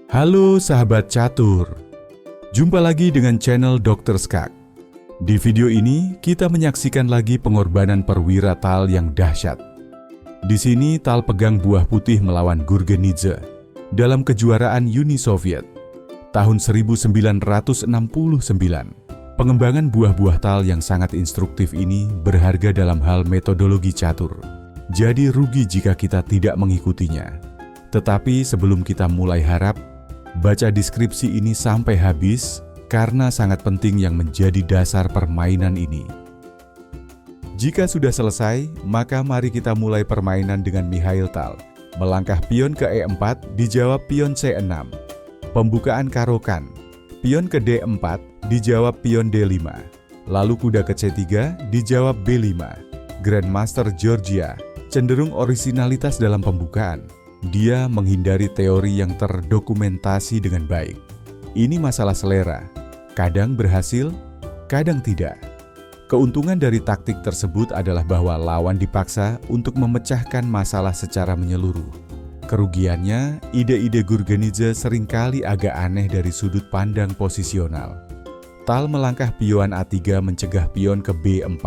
Halo sahabat catur, jumpa lagi dengan channel Dr. Skak. Di video ini kita menyaksikan lagi pengorbanan perwira Tal yang dahsyat. Di sini Tal pegang buah putih melawan Gurgenidze dalam kejuaraan Uni Soviet tahun 1969. Pengembangan buah-buah Tal yang sangat instruktif ini berharga dalam hal metodologi catur. Jadi rugi jika kita tidak mengikutinya. Tetapi sebelum kita mulai harap, baca deskripsi ini sampai habis karena sangat penting yang menjadi dasar permainan ini. Jika sudah selesai, maka mari kita mulai permainan dengan Mikhail Tal. Melangkah pion ke E4, dijawab pion C6. Pembukaan karokan. Pion ke D4, dijawab pion D5. Lalu kuda ke C3, dijawab B5. Grandmaster Georgia cenderung orisinalitas dalam pembukaan. Dia menghindari teori yang terdokumentasi dengan baik. Ini masalah selera. Kadang berhasil, kadang tidak. Keuntungan dari taktik tersebut adalah bahwa lawan dipaksa untuk memecahkan masalah secara menyeluruh. Kerugiannya, ide-ide Gurgenidze seringkali agak aneh dari sudut pandang posisional. Tal melangkah pion A3 mencegah pion ke B4.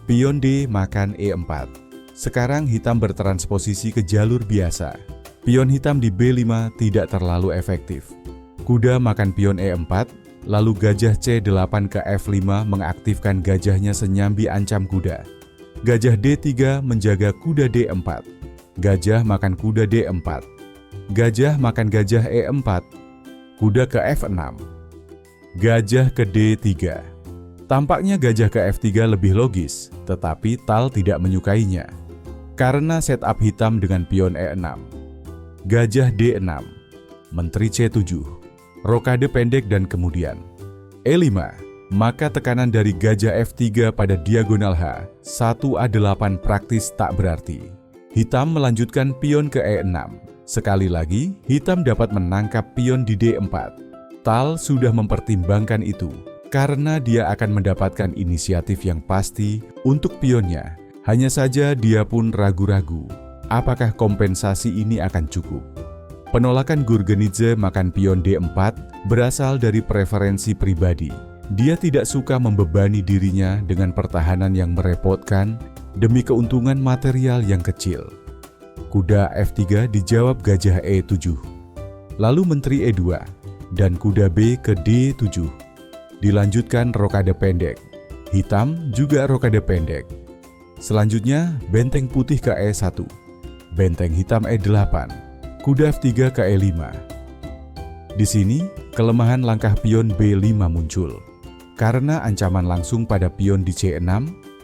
Pion D makan E4. Sekarang hitam bertransposisi ke jalur biasa. Pion hitam di B5 tidak terlalu efektif. Kuda makan pion E4, lalu gajah C8 ke F5 mengaktifkan gajahnya senyambi ancam kuda. Gajah D3 menjaga kuda D4. Gajah makan kuda D4. Gajah makan gajah E4. Kuda ke F6. Gajah ke D3. Tampaknya gajah ke F3 lebih logis, tetapi Tal tidak menyukainya. Karena setup hitam dengan pion E6. Gajah D6. Menteri C7. Rokade pendek dan kemudian E5. Maka tekanan dari gajah F3 pada diagonal H, 1A8 praktis tak berarti. Hitam melanjutkan pion ke E6. Sekali lagi, hitam dapat menangkap pion di D4. Tal sudah mempertimbangkan itu, karena dia akan mendapatkan inisiatif yang pasti untuk pionnya. Hanya saja dia pun ragu-ragu, apakah kompensasi ini akan cukup. Penolakan Gurgenidze makan pion D4 berasal dari preferensi pribadi. Dia tidak suka membebani dirinya dengan pertahanan yang merepotkan demi keuntungan material yang kecil. Kuda F3 dijawab gajah E7. Lalu menteri E2 dan kuda B ke D7. Dilanjutkan rokade pendek. Hitam juga rokade pendek. Selanjutnya, benteng putih ke E1, benteng hitam E8, kuda F3 ke E5. Di sini, kelemahan langkah pion B5 muncul. Karena ancaman langsung pada pion di C6,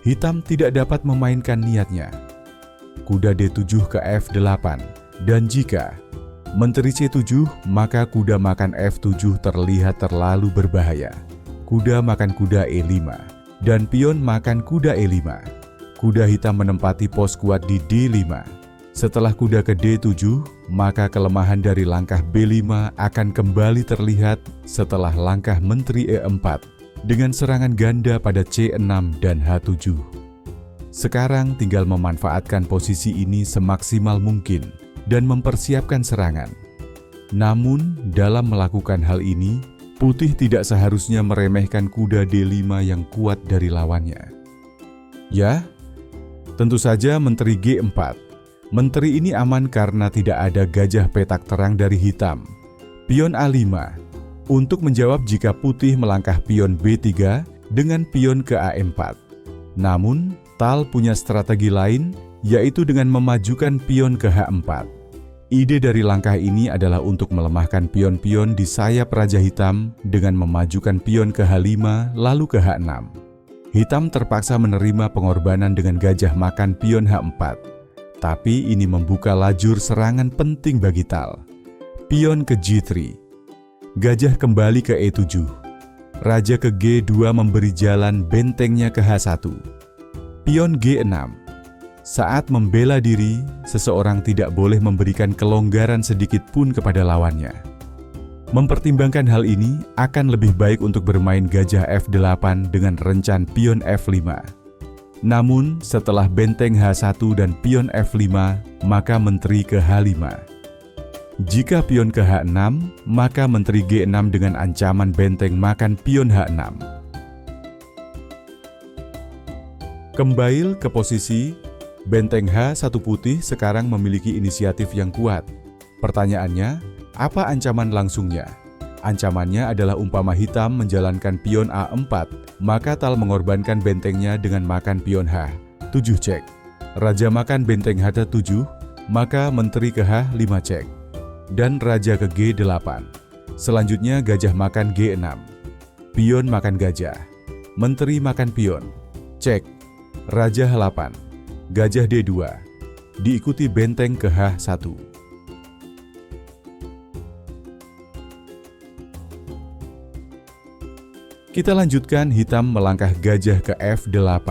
hitam tidak dapat memainkan niatnya. Kuda D7 ke F8, dan jika menteri C7, maka kuda makan F7 terlihat terlalu berbahaya. Kuda makan kuda E5, dan pion makan kuda E5. Kuda hitam menempati pos kuat di D5. Setelah kuda ke D7, maka kelemahan dari langkah B5 akan kembali terlihat setelah langkah menteri E4 dengan serangan ganda pada C6 dan H7. Sekarang tinggal memanfaatkan posisi ini semaksimal mungkin dan mempersiapkan serangan. Namun, dalam melakukan hal ini, putih tidak seharusnya meremehkan kuda D5 yang kuat dari lawannya. Ya, tentu saja menteri G4. Menteri ini aman karena tidak ada gajah petak terang dari hitam. Pion A5. Untuk menjawab jika putih melangkah pion B3 dengan pion ke A4. Namun, Tal punya strategi lain, yaitu dengan memajukan pion ke H4. Ide dari langkah ini adalah untuk melemahkan pion-pion di sayap Raja Hitam dengan memajukan pion ke H5 lalu ke H6. Hitam terpaksa menerima pengorbanan dengan gajah makan pion H4. Tapi ini membuka lajur serangan penting bagi Tal. Pion ke G3. Gajah kembali ke E7. Raja ke G2 memberi jalan bentengnya ke H1. Pion G6. Saat membela diri, seseorang tidak boleh memberikan kelonggaran sedikit pun kepada lawannya. Mempertimbangkan hal ini, akan lebih baik untuk bermain gajah F8 dengan rencan pion F5. Namun, setelah benteng H1 dan pion F5, maka menteri ke H5. Jika pion ke H6, maka menteri G6 dengan ancaman benteng makan pion H6. Kembali ke posisi, benteng H1 putih sekarang memiliki inisiatif yang kuat. Pertanyaannya, apa ancaman langsungnya? Ancamannya adalah umpama hitam menjalankan pion A4, maka tal mengorbankan bentengnya dengan makan pion H7 cek. Raja makan benteng H7, maka menteri ke H5 cek. Dan raja ke G8. Selanjutnya gajah makan G6. Pion makan gajah. Menteri makan pion. Cek. Raja H8. Gajah D2. Diikuti benteng ke H1. Kita lanjutkan hitam melangkah gajah ke F8.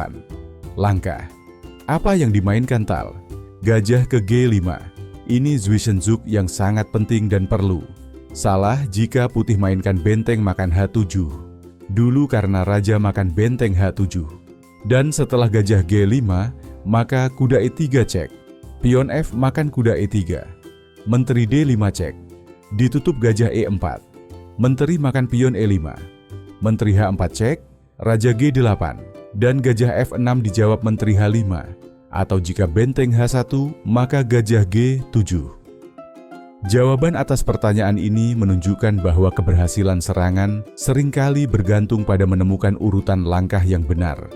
Langkah. Apa yang dimainkan tal? Gajah ke G5. Ini Zwischenzug yang sangat penting dan perlu. Salah jika putih mainkan benteng makan H7. Dulu karena raja makan benteng H7. Dan setelah gajah G5, maka kuda E3 cek. Pion F makan kuda E3. Menteri D5 cek. Ditutup gajah E4. Menteri makan pion E5. Menteri H4 cek, raja G8, dan gajah F6 dijawab menteri H5. Atau jika benteng H1, maka gajah G7. Jawaban atas pertanyaan ini menunjukkan bahwa keberhasilan serangan seringkali bergantung pada menemukan urutan langkah yang benar.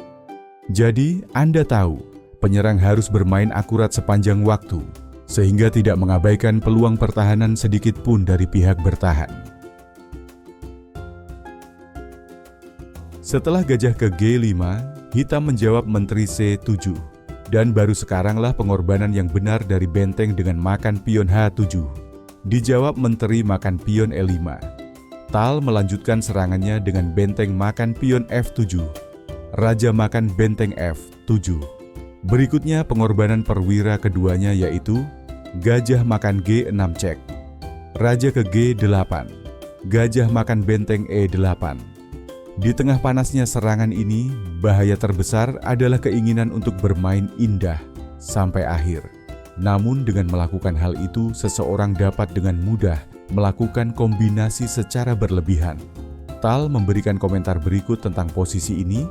Jadi, Anda tahu, penyerang harus bermain akurat sepanjang waktu, sehingga tidak mengabaikan peluang pertahanan sedikit pun dari pihak bertahan. Setelah gajah ke G5, hitam menjawab menteri C7. Dan baru sekaranglah pengorbanan yang benar dari benteng dengan makan pion H7. Dijawab menteri makan pion E5. Tal melanjutkan serangannya dengan benteng makan pion F7. Raja makan benteng F7. Berikutnya pengorbanan perwira keduanya yaitu gajah makan G6 cek. Raja ke G8. Gajah makan benteng E8. Di tengah panasnya serangan ini, bahaya terbesar adalah keinginan untuk bermain indah sampai akhir. Namun dengan melakukan hal itu, seseorang dapat dengan mudah melakukan kombinasi secara berlebihan. Tal memberikan komentar berikut tentang posisi ini.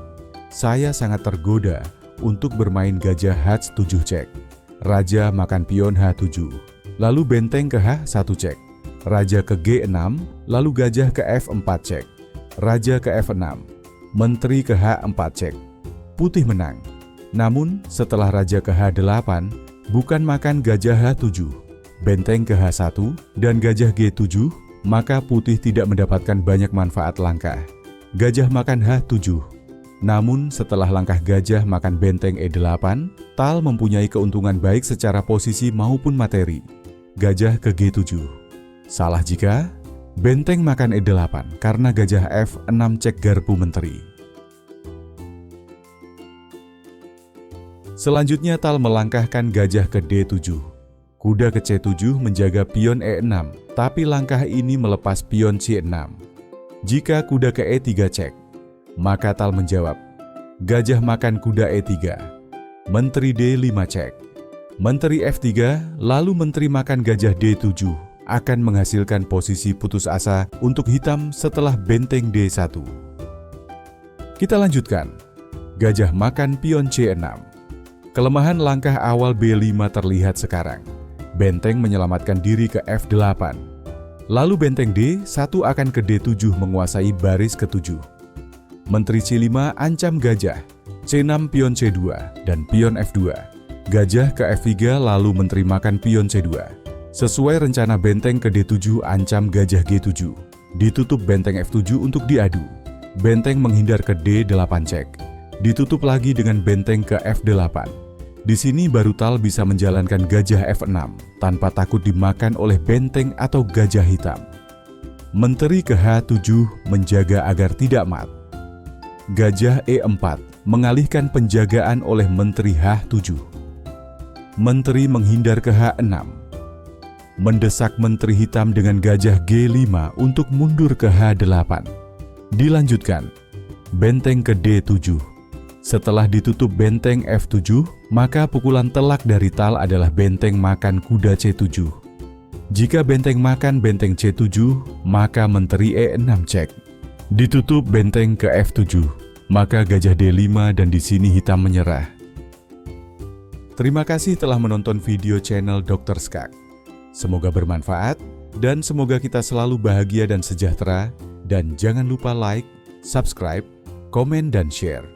Saya sangat tergoda untuk bermain gajah H7 cek. Raja makan pion H7. Lalu benteng ke H1 cek. Raja ke G6, lalu gajah ke F4 cek. Raja ke F6, menteri ke H4 cek. Putih menang. Namun setelah raja ke H8, bukan makan gajah H7, benteng ke H1, dan gajah G7, maka putih tidak mendapatkan banyak manfaat langkah. Gajah makan H7. Namun setelah langkah gajah makan benteng E8, tal mempunyai keuntungan baik secara posisi maupun materi. Gajah ke G7. Salah jika benteng makan E8 karena gajah F6 cek garpu menteri. Selanjutnya tal melangkahkan gajah ke D7. Kuda ke C7 menjaga pion E6, tapi langkah ini melepas pion C6. Jika kuda ke E3 cek, maka tal menjawab, gajah makan kuda E3. Menteri D5 cek. Menteri F3 lalu menteri makan gajah D7. Akan menghasilkan posisi putus asa untuk hitam setelah benteng D1. Kita lanjutkan. Gajah makan pion C6. Kelemahan langkah awal B5 terlihat sekarang. Benteng menyelamatkan diri ke F8. Lalu benteng D1 akan ke D7 menguasai baris ke-7. Menteri C5 ancam gajah. C6 pion C2 dan pion F2. Gajah ke F3 lalu menteri makan pion C2. Sesuai rencana benteng ke D7 ancam gajah G7. Ditutup benteng F7 untuk diadu. Benteng menghindar ke D8 cek. Ditutup lagi dengan benteng ke F8. Di sini baru tal bisa menjalankan gajah F6 tanpa takut dimakan oleh benteng atau gajah hitam. Menteri ke H7 menjaga agar tidak mat. Gajah E4 mengalihkan penjagaan oleh menteri H7. Menteri menghindar ke H6. Mendesak menteri hitam dengan gajah G5 untuk mundur ke H8. Dilanjutkan, benteng ke D7. Setelah ditutup benteng F7, maka pukulan telak dari tal adalah benteng makan kuda C7. Jika benteng makan benteng C7, maka menteri E6 cek. Ditutup benteng ke F7, maka gajah D5 dan di sini hitam menyerah. Terima kasih telah menonton video channel Dr. Skak. Semoga bermanfaat dan semoga kita selalu bahagia dan sejahtera. Dan jangan lupa like, subscribe, komen, dan share.